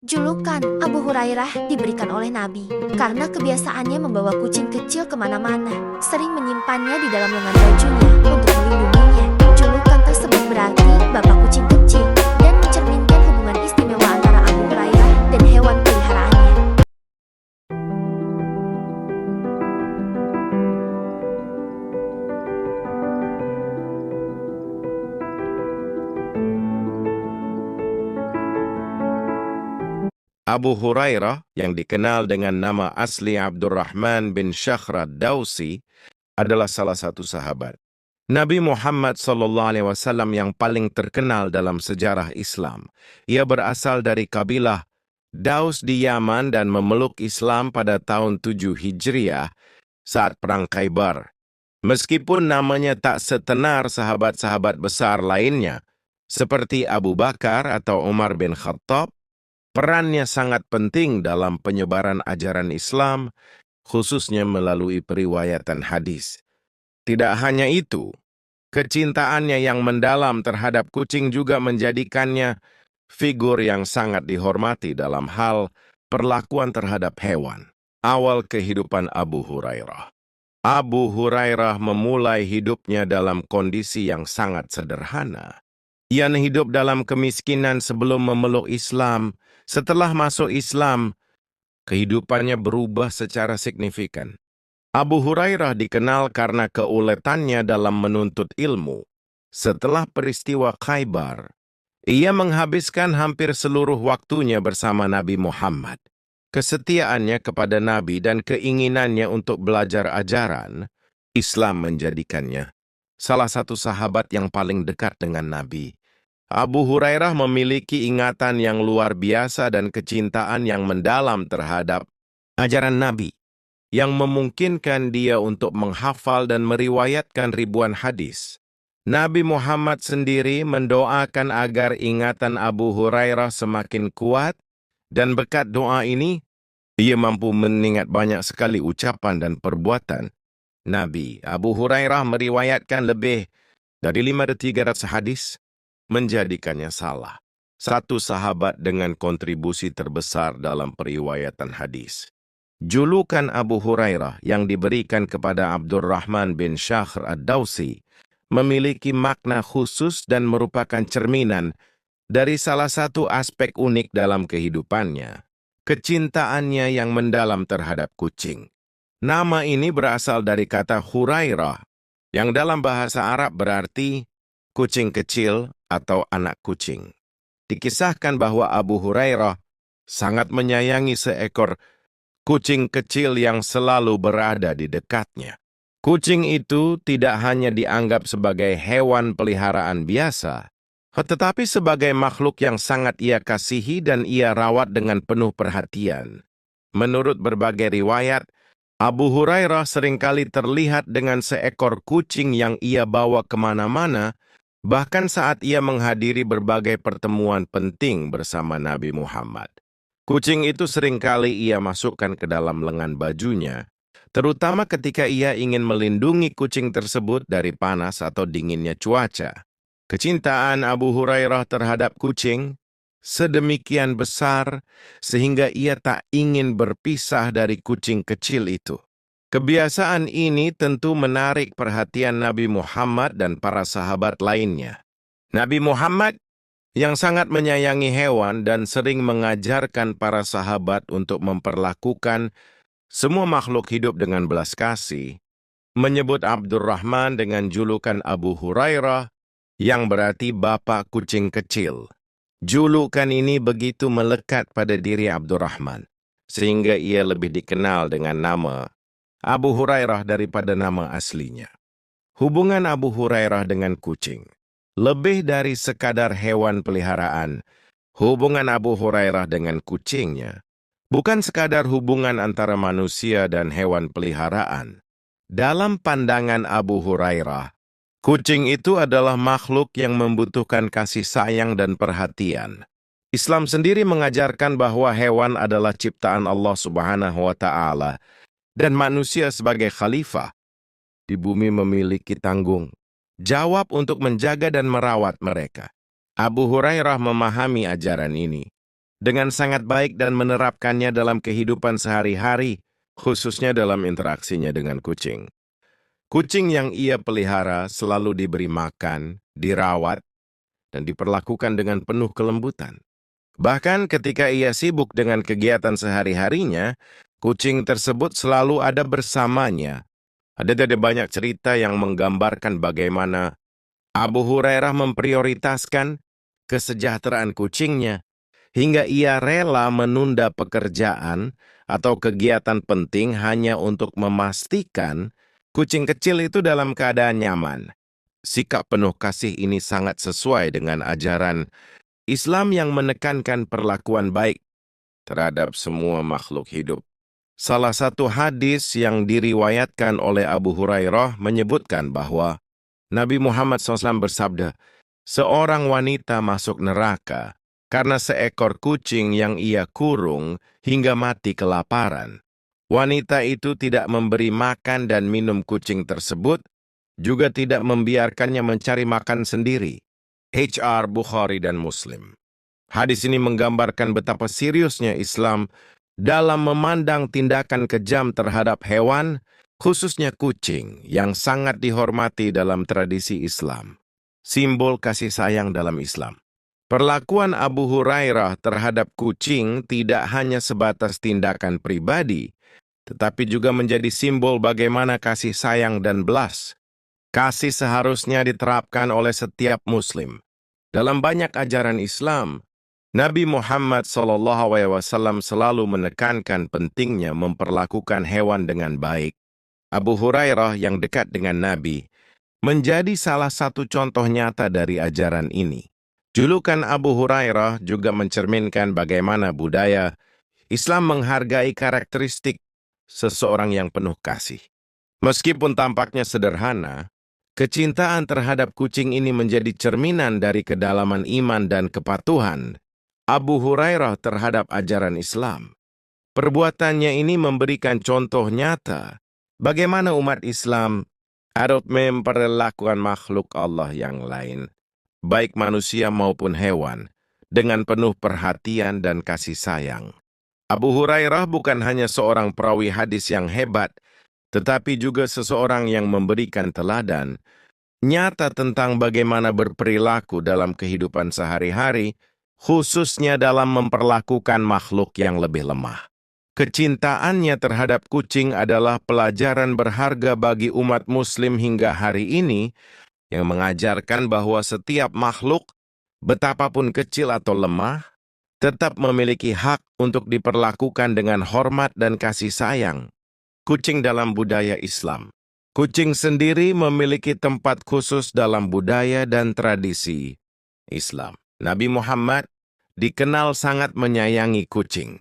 Julukan Abu Hurairah diberikan oleh Nabi karena kebiasaannya membawa kucing kecil kemana-mana, sering menyimpannya di dalam lengan bajunya untuk melindunginya. Julukan tersebut berarti Bapak Kucing Kecil dan mencerminkan hubungan istimewa antara Abu Hurairah dan hewan peliharaannya. Abu Hurairah yang dikenal dengan nama asli Abdurrahman bin Shakhr ad-Dawsi adalah salah satu sahabat Nabi Muhammad SAW yang paling terkenal dalam sejarah Islam. Ia berasal dari kabilah Daus di Yaman dan memeluk Islam pada tahun 7 Hijriah saat Perang Khaybar. Meskipun namanya tak setenar sahabat-sahabat besar lainnya, seperti Abu Bakar atau Umar bin Khattab, perannya sangat penting dalam penyebaran ajaran Islam, khususnya melalui periwayatan hadis. Tidak hanya itu, kecintaannya yang mendalam terhadap kucing juga menjadikannya figur yang sangat dihormati dalam hal perlakuan terhadap hewan. Awal kehidupan Abu Hurairah. Abu Hurairah memulai hidupnya dalam kondisi yang sangat sederhana. Ia hidup dalam kemiskinan sebelum memeluk Islam. Setelah masuk Islam, kehidupannya berubah secara signifikan. Abu Hurairah dikenal karena keuletannya dalam menuntut ilmu. Setelah peristiwa Khaybar, ia menghabiskan hampir seluruh waktunya bersama Nabi Muhammad. Kesetiaannya kepada Nabi dan keinginannya untuk belajar ajaran, Islam menjadikannya salah satu sahabat yang paling dekat dengan Nabi. Abu Hurairah memiliki ingatan yang luar biasa dan kecintaan yang mendalam terhadap ajaran Nabi, yang memungkinkan dia untuk menghafal dan meriwayatkan ribuan hadis. Nabi Muhammad sendiri mendoakan agar ingatan Abu Hurairah semakin kuat, dan berkat doa ini, ia mampu mengingat banyak sekali ucapan dan perbuatan Nabi. Abu Hurairah meriwayatkan lebih dari 5.300 hadis, menjadikannya salah satu sahabat dengan kontribusi terbesar dalam periwayatan hadis. Julukan Abu Hurairah yang diberikan kepada Abdurrahman bin Shakhr ad-Dawsi memiliki makna khusus dan merupakan cerminan dari salah satu aspek unik dalam kehidupannya, kecintaannya yang mendalam terhadap kucing. Nama ini berasal dari kata Hurairah, yang dalam bahasa Arab berarti kucing kecil atau anak kucing. Dikisahkan bahwa Abu Hurairah sangat menyayangi seekor kucing kecil yang selalu berada di dekatnya. Kucing itu tidak hanya dianggap sebagai hewan peliharaan biasa, tetapi sebagai makhluk yang sangat ia kasihi dan ia rawat dengan penuh perhatian. Menurut berbagai riwayat, Abu Hurairah seringkali terlihat dengan seekor kucing yang ia bawa kemana-mana, bahkan saat ia menghadiri berbagai pertemuan penting bersama Nabi Muhammad. Kucing itu seringkali ia masukkan ke dalam lengan bajunya, terutama ketika ia ingin melindungi kucing tersebut dari panas atau dinginnya cuaca. Kecintaan Abu Hurairah terhadap kucing sedemikian besar sehingga ia tak ingin berpisah dari kucing kecil itu. Kebiasaan ini tentu menarik perhatian Nabi Muhammad dan para sahabat lainnya. Nabi Muhammad yang sangat menyayangi hewan dan sering mengajarkan para sahabat untuk memperlakukan semua makhluk hidup dengan belas kasih, menyebut Abdurrahman dengan julukan Abu Hurairah yang berarti Bapak Kucing Kecil. Julukan ini begitu melekat pada diri Abdurrahman, sehingga ia lebih dikenal dengan nama Abu Hurairah daripada nama aslinya. Hubungan Abu Hurairah dengan kucing lebih dari sekadar hewan peliharaan. Hubungan Abu Hurairah dengan kucingnya bukan sekadar hubungan antara manusia dan hewan peliharaan. Dalam pandangan Abu Hurairah, kucing itu adalah makhluk yang membutuhkan kasih sayang dan perhatian. Islam sendiri mengajarkan bahwa hewan adalah ciptaan Allah Subhanahu wa Ta'ala, dan manusia sebagai khalifah di bumi memiliki tanggung jawab untuk menjaga dan merawat mereka. Abu Hurairah memahami ajaran ini. dengan sangat baik dan menerapkannya dalam kehidupan sehari-hari, khususnya dalam interaksinya dengan kucing. Kucing yang ia pelihara selalu diberi makan, dirawat, dan diperlakukan dengan penuh kelembutan. Bahkan ketika ia sibuk dengan kegiatan sehari-harinya, kucing tersebut selalu ada bersamanya. Ada banyak cerita yang menggambarkan bagaimana Abu Hurairah memprioritaskan kesejahteraan kucingnya, hingga ia rela menunda pekerjaan atau kegiatan penting hanya untuk memastikan kucing kecil itu dalam keadaan nyaman. Sikap penuh kasih ini sangat sesuai dengan ajaran Islam yang menekankan perlakuan baik terhadap semua makhluk hidup. Salah satu hadis yang diriwayatkan oleh Abu Hurairah menyebutkan bahwa Nabi Muhammad SAW bersabda, seorang wanita masuk neraka karena seekor kucing yang ia kurung hingga mati kelaparan. Wanita itu tidak memberi makan dan minum kucing tersebut, juga tidak membiarkannya mencari makan sendiri. HR Bukhari dan Muslim. Hadis ini menggambarkan betapa seriusnya Islam dalam memandang tindakan kejam terhadap hewan, khususnya kucing, yang sangat dihormati dalam tradisi Islam. Simbol kasih sayang dalam Islam. Perlakuan Abu Hurairah terhadap kucing tidak hanya sebatas tindakan pribadi, tetapi juga menjadi simbol bagaimana kasih sayang dan belas. Kasih seharusnya diterapkan oleh setiap Muslim. Dalam banyak ajaran Islam, Nabi Muhammad SAW selalu menekankan pentingnya memperlakukan hewan dengan baik. Abu Hurairah yang dekat dengan Nabi menjadi salah satu contoh nyata dari ajaran ini. Julukan Abu Hurairah juga mencerminkan bagaimana budaya Islam menghargai karakteristik seseorang yang penuh kasih. Meskipun tampaknya sederhana, kecintaan terhadap kucing ini menjadi cerminan dari kedalaman iman dan kepatuhan Abu Hurairah terhadap ajaran Islam. Perbuatannya ini memberikan contoh nyata bagaimana umat Islam harus memperlakukan makhluk Allah yang lain, baik manusia maupun hewan, dengan penuh perhatian dan kasih sayang. Abu Hurairah bukan hanya seorang perawi hadis yang hebat, tetapi juga seseorang yang memberikan teladan nyata tentang bagaimana berperilaku dalam kehidupan sehari-hari, khususnya dalam memperlakukan makhluk yang lebih lemah. Kecintaannya terhadap kucing adalah pelajaran berharga bagi umat Muslim hingga hari ini, yang mengajarkan bahwa setiap makhluk, betapapun kecil atau lemah, tetap memiliki hak untuk diperlakukan dengan hormat dan kasih sayang. Kucing dalam budaya Islam. Kucing sendiri memiliki tempat khusus dalam budaya dan tradisi Islam. Nabi Muhammad dikenal sangat menyayangi kucing.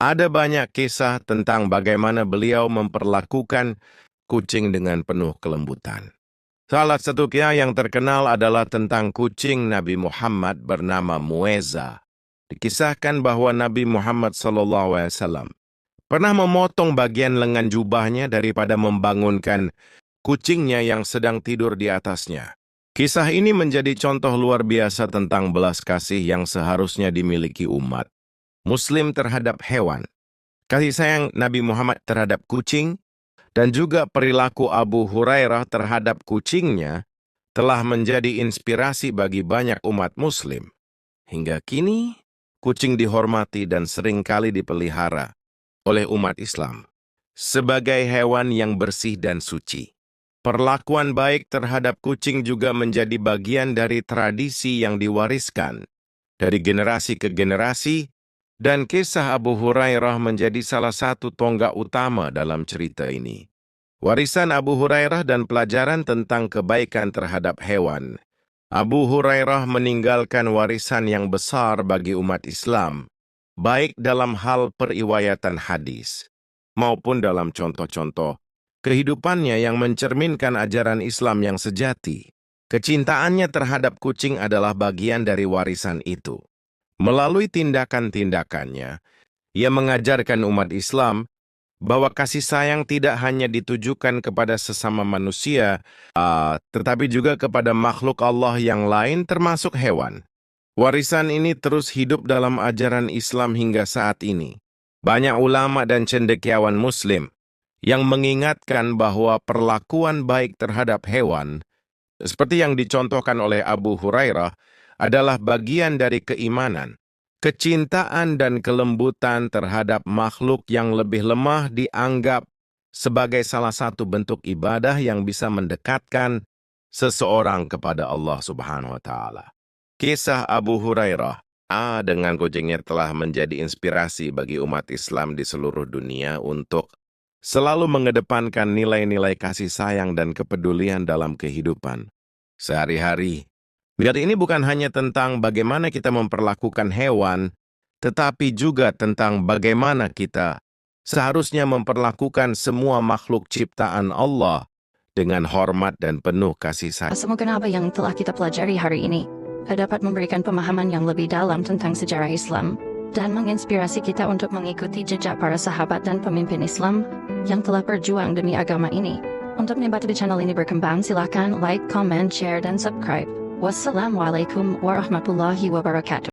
Ada banyak kisah tentang bagaimana beliau memperlakukan kucing dengan penuh kelembutan. Salah satu kisah yang terkenal adalah tentang kucing Nabi Muhammad bernama Mueza. Dikisahkan bahwa Nabi Muhammad SAW pernah memotong bagian lengan jubahnya daripada membangunkan kucingnya yang sedang tidur di atasnya. Kisah ini menjadi contoh luar biasa tentang belas kasih yang seharusnya dimiliki umat Muslim terhadap hewan. Kasih sayang Nabi Muhammad terhadap kucing dan juga perilaku Abu Hurairah terhadap kucingnya telah menjadi inspirasi bagi banyak umat Muslim. Hingga kini, kucing dihormati dan seringkali dipelihara oleh umat Islam sebagai hewan yang bersih dan suci. Perlakuan baik terhadap kucing juga menjadi bagian dari tradisi yang diwariskan dari generasi ke generasi, dan kisah Abu Hurairah menjadi salah satu tonggak utama dalam cerita ini. Warisan Abu Hurairah dan pelajaran tentang kebaikan terhadap hewan. Abu Hurairah meninggalkan warisan yang besar bagi umat Islam, baik dalam hal periwayatan hadis maupun dalam contoh-contoh kehidupannya yang mencerminkan ajaran Islam yang sejati. Kecintaannya terhadap kucing adalah bagian dari warisan itu. Melalui tindakan-tindakannya, ia mengajarkan umat Islam bahwa kasih sayang tidak hanya ditujukan kepada sesama manusia, tetapi juga kepada makhluk Allah yang lain termasuk hewan. Warisan ini terus hidup dalam ajaran Islam hingga saat ini. Banyak ulama dan cendekiawan Muslim yang mengingatkan bahwa perlakuan baik terhadap hewan, seperti yang dicontohkan oleh Abu Hurairah, adalah bagian dari keimanan. Kecintaan dan kelembutan terhadap makhluk yang lebih lemah dianggap sebagai salah satu bentuk ibadah yang bisa mendekatkan seseorang kepada Allah Subhanahu wa Ta'ala. Kisah Abu Hurairah dengan kucingnya telah menjadi inspirasi bagi umat Islam di seluruh dunia untuk selalu mengedepankan nilai-nilai kasih sayang dan kepedulian dalam kehidupan sehari-hari. Biar ini bukan hanya tentang bagaimana kita memperlakukan hewan, tetapi juga tentang bagaimana kita seharusnya memperlakukan semua makhluk ciptaan Allah dengan hormat dan penuh kasih sayang. Semoga apa yang telah kita pelajari hari ini dapat memberikan pemahaman yang lebih dalam tentang sejarah Islam dan menginspirasi kita untuk mengikuti jejak para sahabat dan pemimpin Islam yang telah berjuang demi agama ini. Untuk membantu channel ini berkembang, silakan like, comment, share, dan subscribe. Wassalamualaikum warahmatullahi wabarakatuh.